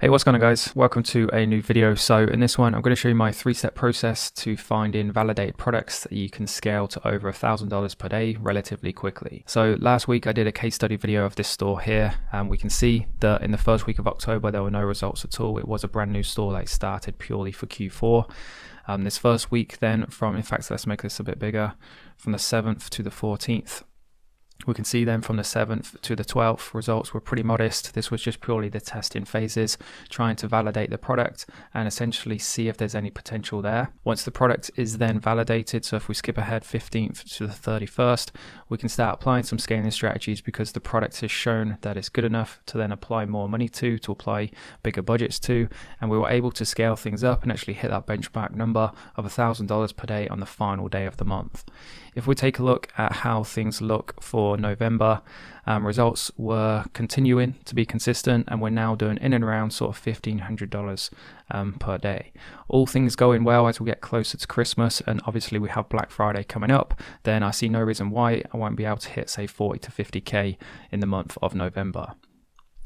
Hey, what's going on guys? Welcome to a new video. So in this one, I'm going to show you my 3-step process to finding validated products that you can scale to over $1,000 per day relatively quickly. So last week I did a case study video of this store here, and we can see that in the first week of October, there were no results at all. It was a brand new store that started purely for Q4. This first week then in fact, let's make this a bit bigger, from the 7th to the 14th. We can see then from the 7th to the 12th, results were pretty modest. This was just purely the testing phases, trying to validate the product and essentially see if there's any potential there. Once the product is then validated, so if we skip ahead 15th to the 31st, we can start applying some scaling strategies because the product has shown that it's good enough to then apply more money to apply bigger budgets to, and we were able to scale things up and actually hit that benchmark number of $1,000 per day on the final day of the month. If we take a look at how things look for November, results were continuing to be consistent, and we're now doing in and around sort of $1,500 per day. All things going well as we get closer to Christmas, and obviously we have Black Friday coming up, then I see no reason why I won't be able to hit say 40 to 50k in the month of November.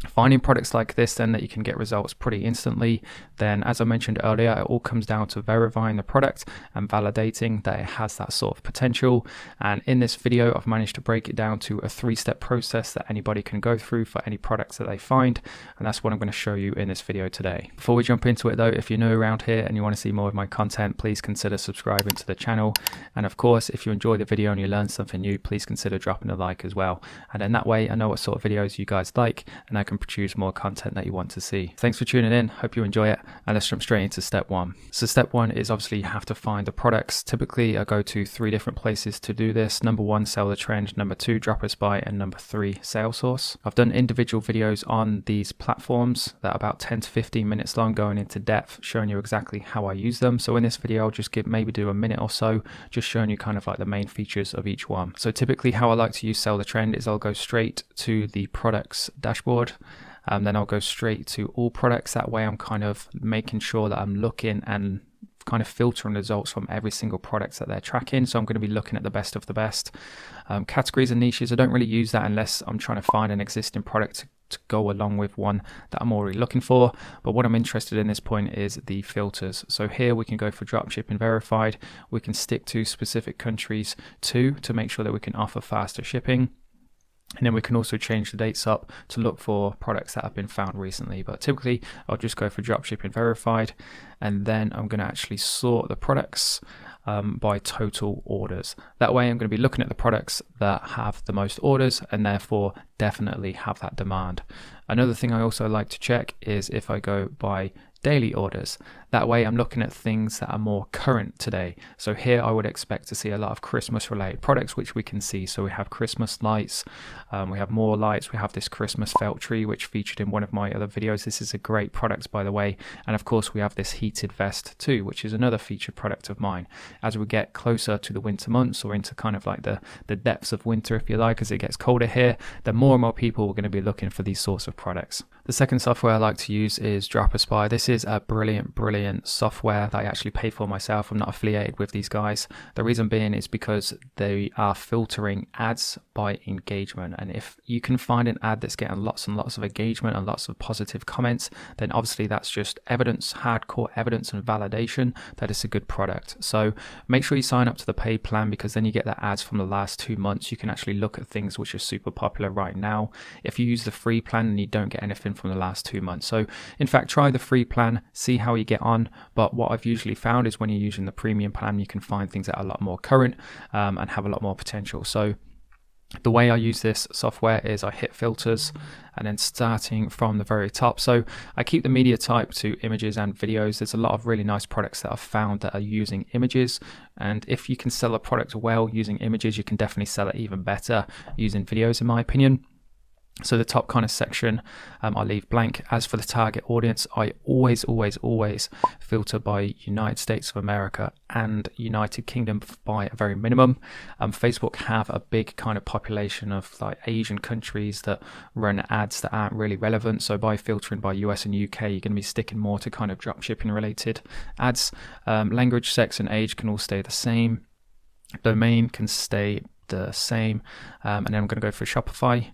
Finding products like this then that you can get results pretty instantly, then as I mentioned earlier, it all comes down to verifying the product and validating that it has that sort of potential. And in this video, I've managed to break it down to a 3-step process that anybody can go through for any products that they find, and that's what I'm going to show you in this video today. Before we jump into it though, if you're new around here and you want to see more of my content, please consider subscribing to the channel. And of course, if you enjoy the video and you learn something new, please consider dropping a like as well. And then that way I know what sort of videos you guys like, and I can produce more content that you want to see. Thanks for tuning in, hope you enjoy it, and let's jump straight into step 1. So step 1 is obviously you have to find the products. Typically I go to 3 different places to do this. Number 1, Sell the Trend, number 2, Dropshipping, and number 3, Salesforce. I've done individual videos on these platforms that are about 10 to 15 minutes long, going into depth, showing you exactly how I use them. So in this video I'll just maybe do a minute or so, just showing you kind of like the main features of each one. So typically how I like to use Sell the Trend is I'll go straight to the products dashboard. Then I'll go straight to all products. That way I'm kind of making sure that I'm looking and kind of filtering results from every single product that they're tracking. So I'm going to be looking at the best of the best. Categories and niches, I don't really use that unless I'm trying to find an existing product to go along with one that I'm already looking for. But what I'm interested in this point is the filters. So here we can go for dropshipping verified. We can stick to specific countries too to make sure that we can offer faster shipping. And then we can also change the dates up to look for products that have been found recently. But typically I'll just go for dropshipping verified, and then I'm going to actually sort the products by total orders. That way I'm going to be looking at the products that have the most orders and therefore definitely have that demand. Another thing I also like to check is if I go by daily orders. That way I'm looking at things that are more current today. So here I would expect to see a lot of Christmas related products, which we can see. So we have Christmas lights, we have more lights, we have this Christmas felt tree which featured in one of my other videos. This is a great product, by the way. And of course we have this heated vest too, which is another featured product of mine. As we get closer to the winter months, or into kind of like the depths of winter, if you like, as it gets colder here, then more and more people are going to be looking for these sorts of products. The second software I like to use is Dropshipping. This is a brilliant software that I actually pay for myself. I'm not affiliated with these guys. The reason being is because they are filtering ads by engagement, and if you can find an ad that's getting lots and lots of engagement and lots of positive comments, then obviously that's just evidence, hardcore evidence and validation that it's a good product. So make sure you sign up to the paid plan, because then you get the ads from the last 2 months. You can actually look at things which are super popular right now. If you use the free plan, then you don't get anything from the last 2 months. So in fact, try the free plan, see how you get on. But what I've usually found is when you're using the premium plan, you can find things that are a lot more current and have a lot more potential. So the way I use this software is I hit filters, and then starting from the very top. So I keep the media type to images and videos. There's a lot of really nice products that I've found that are using images. And if you can sell a product well using images, you can definitely sell it even better using videos, in my opinion. So the top kind of section I leave blank. As for the target audience, I always filter by United States of America and United Kingdom by a very minimum. Facebook have a big kind of population of like Asian countries that run ads that aren't really relevant. So by filtering by US and UK, you're going to be sticking more to kind of dropshipping related ads. Language, sex and age can all stay the same. Domain can stay the same. And then I'm going to go for Shopify.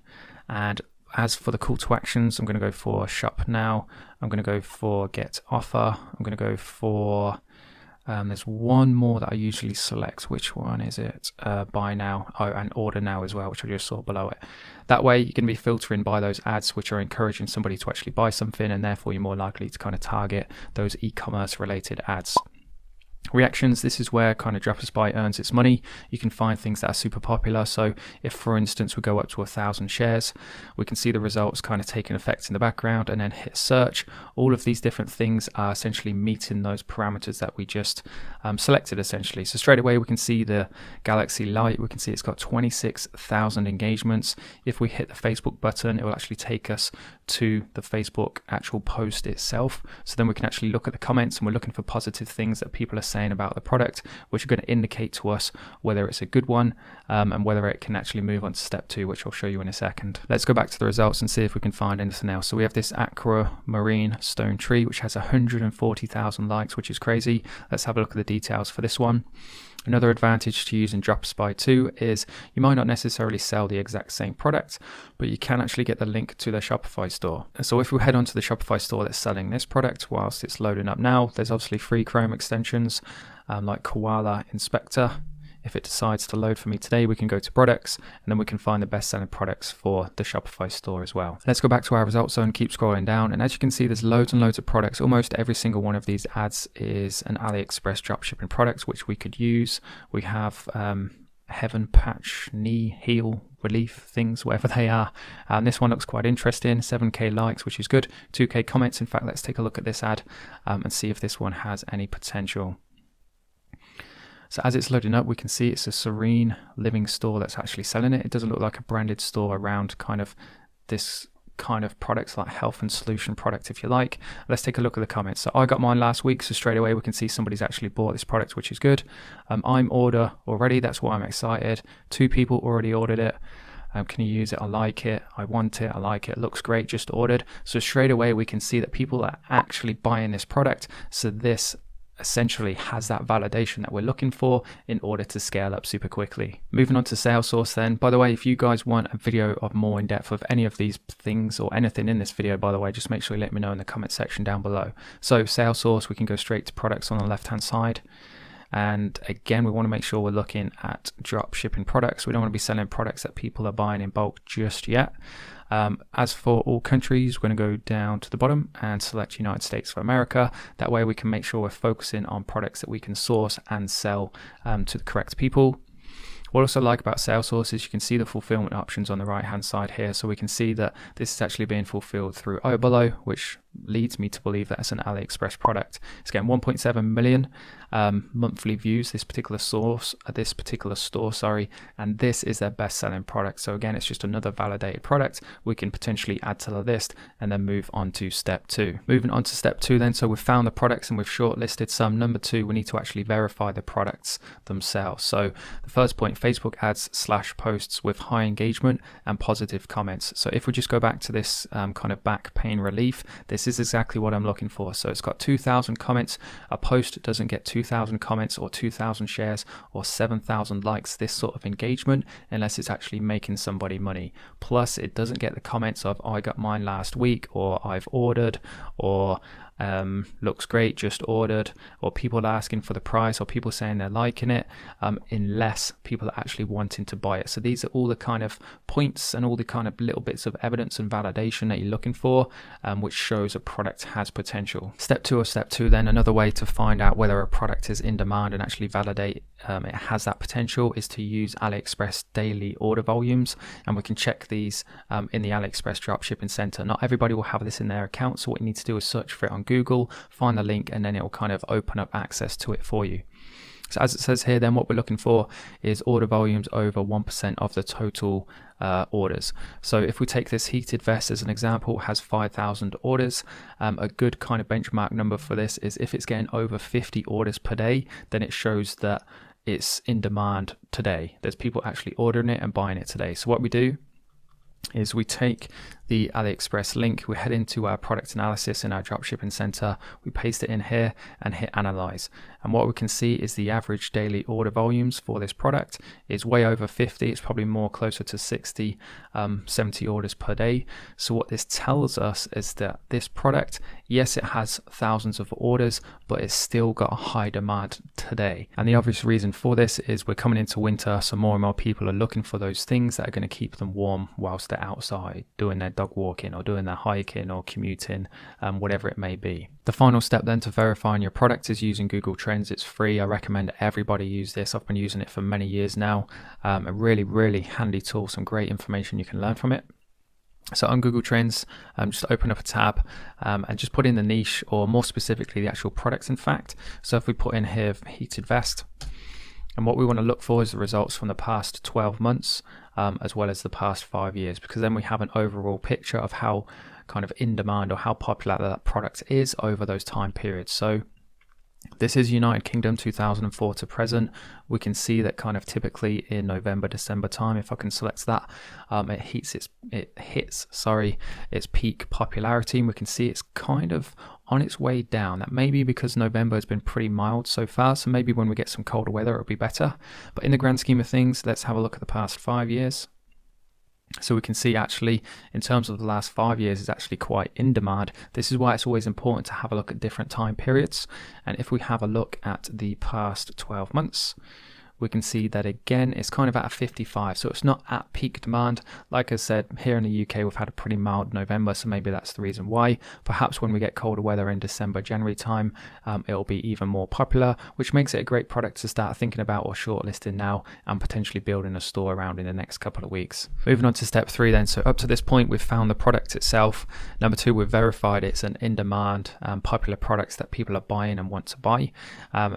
And as for the call to actions, I'm going to go for shop now. I'm going to go for get offer. I'm going to go for, there's one more that I usually select. Which one is it? Buy now. Oh, and order now as well, which I just saw below it. That way you're going to be filtering by those ads which are encouraging somebody to actually buy something, and therefore you're more likely to kind of target those e-commerce related ads. Reactions, this is where kind of Dropshippy earns its money. You can find things that are super popular. So if, for instance, we go up to 1,000 shares, we can see the results kind of taking effect in the background, and then hit search. All of these different things are essentially meeting those parameters that we just selected essentially. So straight away we can see the Galaxy Light. We can see it's got 26,000 engagements. If we hit the Facebook button, it will actually take us to the Facebook actual post itself. So then we can actually look at the comments, and we're looking for positive things that people are saying about the product, which are going to indicate to us whether it's a good one, and whether it can actually move on to step 2, which I'll show you in a second. Let's go back to the results and see if we can find anything else. So we have this aquamarine stone tree, which has 140,000 likes, which is crazy. Let's have a look at the details for this one. Another advantage to using Dropshippy 2 is you might not necessarily sell the exact same product, but you can actually get the link to their Shopify store. So if we head onto the Shopify store that's selling this product, whilst it's loading up now, there's obviously free Chrome extensions like Koala Inspector. If it decides to load for me today, we can go to products, and then we can find the best selling products for the Shopify store as well. Let's go back to our results zone, keep scrolling down, and as you can see, there's loads and loads of products. Almost every single one of these ads is an AliExpress dropshipping product, which we could use. We have Heaven Patch, Knee, Heel, Relief things, whatever they are. And this one looks quite interesting. 7k likes, which is good. 2k comments. In fact, let's take a look at this ad and see if this one has any potential. So as it's loading up, we can see it's a Serene Living store that's actually selling it. It doesn't look like a branded store around kind of this kind of products, like health and solution product, if you like. Let's take a look at the comments. So I got mine last week, so straight away we can see somebody's actually bought this product, which is good. I'm order already, that's why I'm excited. 2 people already ordered it. Can you use it? I like it. I want it. I like it. Looks great. Just ordered. So straight away we can see that people are actually buying this product. So this essentially has that validation that we're looking for in order to scale up super quickly. Moving on to sales source then. By the way, if you guys want a video of more in depth of any of these things or anything in this video, by the way, just make sure you let me know in the comment section down below. So sales source, we can go straight to products on the left hand side. And again, we want to make sure we're looking at drop shipping products. We don't want to be selling products that people are buying in bulk just yet. As for all countries, we're going to go down to the bottom and select United States of America. That way we can make sure we're focusing on products that we can source and sell to the correct people. What I also like about Salesforce is you can see the fulfillment options on the right hand side here. So we can see that this is actually being fulfilled through Obolo, which leads me to believe that it's an AliExpress product. It's getting 1.7 million monthly views, this particular store, and this is their best selling product. So again, it's just another validated product we can potentially add to the list and then move on to step 2. Moving on to step 2 then, so we've found the products and we've shortlisted some. Number 2, we need to actually verify the products themselves. So the first point, Facebook ads / posts with high engagement and positive comments. So if we just go back to this kind of back pain relief, this is exactly what I'm looking for. So it's got 2,000 comments. A post doesn't get 2,000 comments or 2,000 shares or 7,000 likes, this sort of engagement, unless it's actually making somebody money. Plus it doesn't get the comments of I got mine last week, or I've ordered, or looks great, just ordered, or people asking for the price, or people saying they're liking it, unless people are actually wanting to buy it. So these are all the kind of points and all the kind of little bits of evidence and validation that you're looking for, which shows a product has potential. Step 2 then, another way to find out whether a product is in demand and actually validate it has that potential, is to use AliExpress daily order volumes, and we can check these in the AliExpress Dropshipping Center. Not everybody will have this in their account, so what you need to do is search for it on Google, find the link, and then it will kind of open up access to it for you. So as it says here, then what we're looking for is order volumes over 1% of the total orders. So if we take this heated vest as an example, it has 5,000 orders. A good kind of benchmark number for this is if it's getting over 50 orders per day, then it shows that it's in demand today. There's people actually ordering it and buying it today. So what we do is we take the AliExpress link, we head into our product analysis in our dropshipping center, we paste it in here and hit analyze. And what we can see is the average daily order volumes for this product is way over 50. It's probably more closer to 60, 70 orders per day. So what this tells us is that this product, yes, it has thousands of orders, but it's still got a high demand today. And the obvious reason for this is we're coming into winter, so more and more people are looking for those things that are going to keep them warm whilst they're outside doing their dog walking or doing their hiking or commuting, whatever it may be. The final step then to verifying your product is using Google Trends. It's free. I recommend everybody use this. I've been using it for many years now. A really, really handy tool, some great information you can learn from it. So on Google Trends, just open up a tab and just put in the niche, or more specifically the actual products in fact. So if we put in here heated vest, and what we want to look for is the results from the past 12 months as well as the past 5 years, because then we have an overall picture of how kind of in demand or how popular that product is over those time periods. So this is United Kingdom 2004 to present. We can see that kind of typically in November, December time, if I can select that, it hits its peak popularity, and we can see it's kind of on its way down. That may be because November has been pretty mild so far, so maybe when we get some colder weather it'll be better. But in the grand scheme of things, let's have a look at the past 5 years. So we can see actually in terms of the last 5 years, it's actually quite in demand. This is why it's always important to have a look at different time periods. And if we have a look at the past 12 months, we can see that again, it's kind of at a 55. So it's not at peak demand. Like I said, here in the UK, we've had a pretty mild November, so maybe that's the reason why. Perhaps when we get colder weather in December, January time, it'll be even more popular, which makes it a great product to start thinking about or shortlisting now and potentially building a store around in the next couple of weeks. Moving on to step 3 then. So up to this point, we've found the product itself. Number 2, we've verified it's an in-demand, popular products that people are buying and want to buy.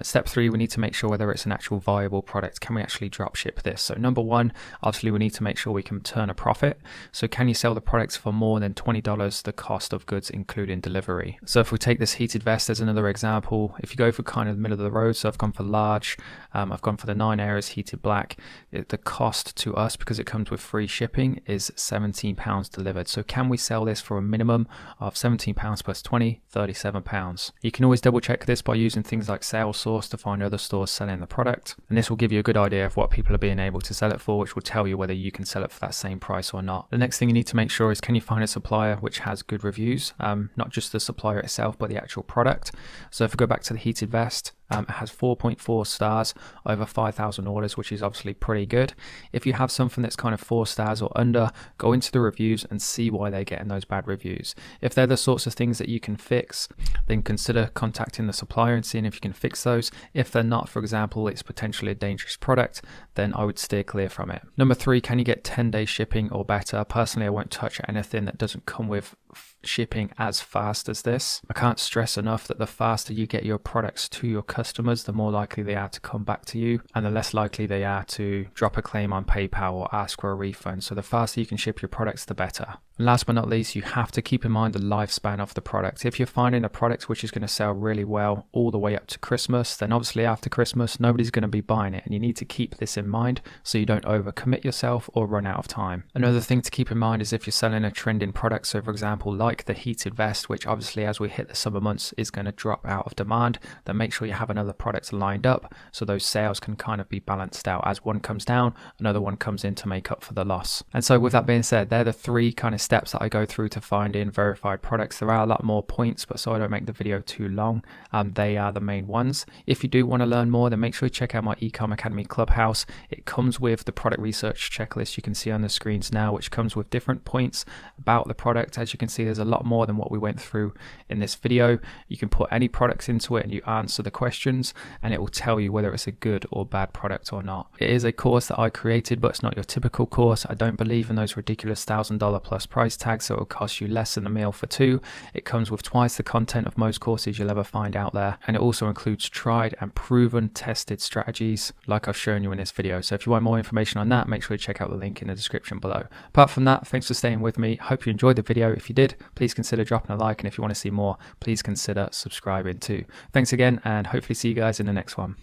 Step 3, we need to make sure whether it's an actual viable product. Can we actually drop ship this? So number 1, obviously we need to make sure we can turn a profit. So can you sell the products for more than $20 the cost of goods including delivery? So if we take this heated vest as another example, if you go for kind of the middle of the road, so I've gone for large, I've gone for the 9 Areas heated black, the cost to us, because it comes with free shipping, is £17 delivered. So can we sell this for a minimum of £17 plus 20, £37? You can always double check this by using things like Salesforce to find other stores selling the product, and this will give you a good idea of what people are being able to sell it for, which will tell you whether you can sell it for that same price or not. The next thing you need to make sure is, can you find a supplier which has good reviews, not just the supplier itself but the actual product. So if we go back to the heated vest, it has 4.4 stars, over 5,000 orders, which is obviously pretty good. If you have something that's kind of 4 stars or under, go into the reviews and see why they're getting those bad reviews. If they're the sorts of things that you can fix, then consider contacting the supplier and seeing if you can fix those. If they're not, for example, it's potentially a dangerous product, then I would steer clear from it. Number 3, can you get 10-day shipping or better? Personally, I won't touch anything that doesn't come with shipping as fast as this. I can't stress enough that the faster you get your products to your customers, the more likely they are to come back to you, and the less likely they are to drop a claim on PayPal or ask for a refund. So the faster you can ship your products, the better. And last but not least, you have to keep in mind the lifespan of the product. If you're finding a product which is going to sell really well all the way up to Christmas, then obviously after Christmas, nobody's going to be buying it, and you need to keep this in mind so you don't overcommit yourself or run out of time. Another thing to keep in mind is if you're selling a trending product, so for example, like the heated vest, which obviously as we hit the summer months is going to drop out of demand, then make sure you have another product lined up so those sales can kind of be balanced out. As one comes down, another one comes in to make up for the loss. And so with that being said, they're the 3 kind of steps that I go through to finding verified products. There are a lot more points, but so I don't make the video too long, they are the main ones. If you do want to learn more, then make sure you check out my Ecom Academy Clubhouse. It comes with the product research checklist you can see on the screens now, which comes with different points about the product. As you can see, there's a lot more than what we went through in this video. You can put any products into it and you answer the questions, and it will tell you whether it's a good or bad product or not. It is a course that I created, but it's not your typical course. I don't believe in those ridiculous $1,000 plus price tags, so it'll cost you less than a meal for 2. It comes with twice the content of most courses you'll ever find out there, and it also includes tried and proven tested strategies like I've shown you in this video. So if you want more information on that, make sure you check out the link in the description below. Apart from that, thanks for staying with me. Hope you enjoyed the video. If you did, please consider dropping a like, and if you want to see more, please consider subscribing too. Thanks again, and hopefully see you guys in the next one.